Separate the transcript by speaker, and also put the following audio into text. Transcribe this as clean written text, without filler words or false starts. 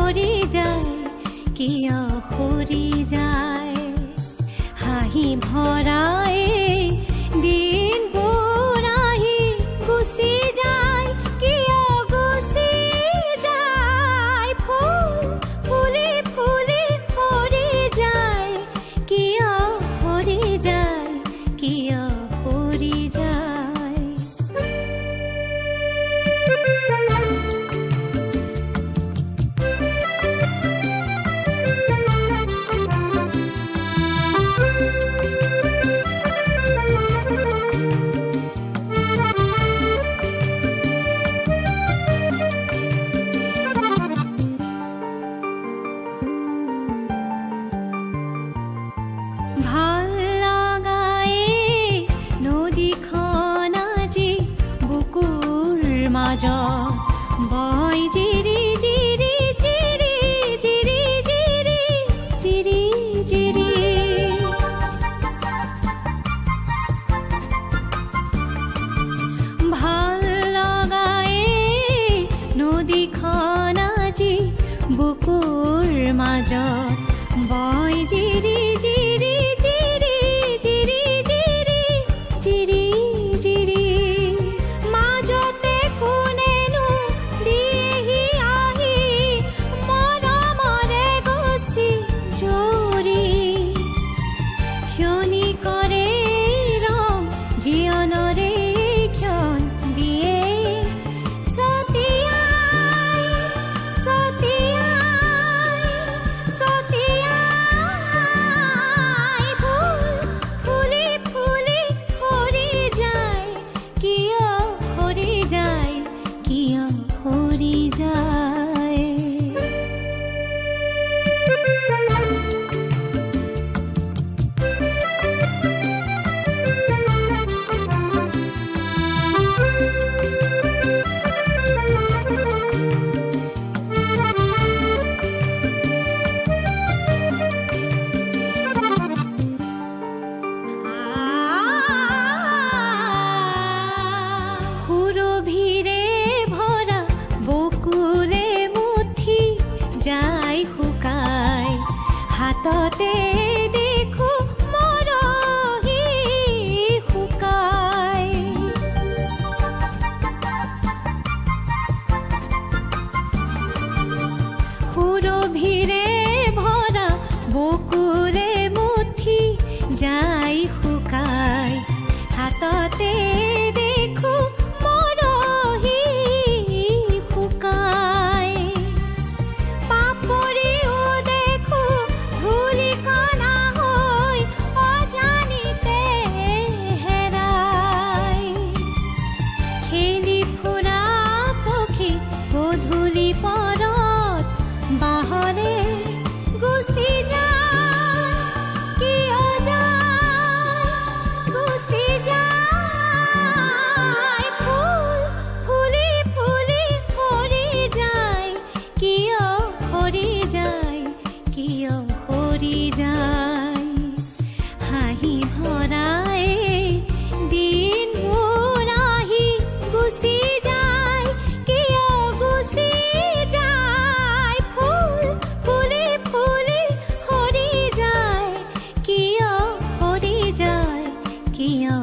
Speaker 1: সৰি যায়, কিয় সৰি যায়। হাঁহি ভৰাই দিনবোৰ আহি গুচি যায়, কিয় গুচি যায়। ফুল ফুলি ফুলি সৰি যায়, কিয় সৰি যায়, কিয় সৰি যায়। ভাল লগাই নদীখন আজি বুকুৰ মাজত বৈ জিৰি জিৰি জিৰি জিৰি জিৰি জিৰি জিৰি। ভাল লগাই নদীখন আজি বুকুৰ মাজত বৈ জিৰি জিৰি জিৰি জিৰি জিৰি জিৰি জিৰি। মাজতে কোনেনো দিয়েহি আহি মৰমৰে গুচি জৰি। ক্ষণিকৰে ৰং জীৱনৰে ক্ষণ দিয়ে ছটিয়াই ছটিয়াই ছটিয়াই। ফুল ফুলি ফুলি সৰি যায়, কিয় সৰি যায়, কিয় সৰি যায়। সুৰভিৰে ভৰা বকুলে মুঠি যায় শুকাই, হাততে দেখো মৰহি শুকাই। সুৰভিৰে ভৰা বকুলে মুঠি যায় শুকাই, হাততে দেখো মৰহি শুকাই। পাপৰিও দেখো ধূলিকণা হৈ অজানিতে হেৰাই। খেলি ফুৰা পক্ষী গধূলি পৰত বাহৰে গুচি যায়, কিয় যায়, গুচি যায়। ফুল ফুলি ফুলি সৰি যায়, কিয় সৰি যায়, কিয় সৰি যায়। হাঁহি ভৰাই দিনবোৰ আহি গুচি যায়, কিয় গুচি যায়। ফুল ফুলি ফুলি সৰি যায়, কিয় সৰি যায়, কিয়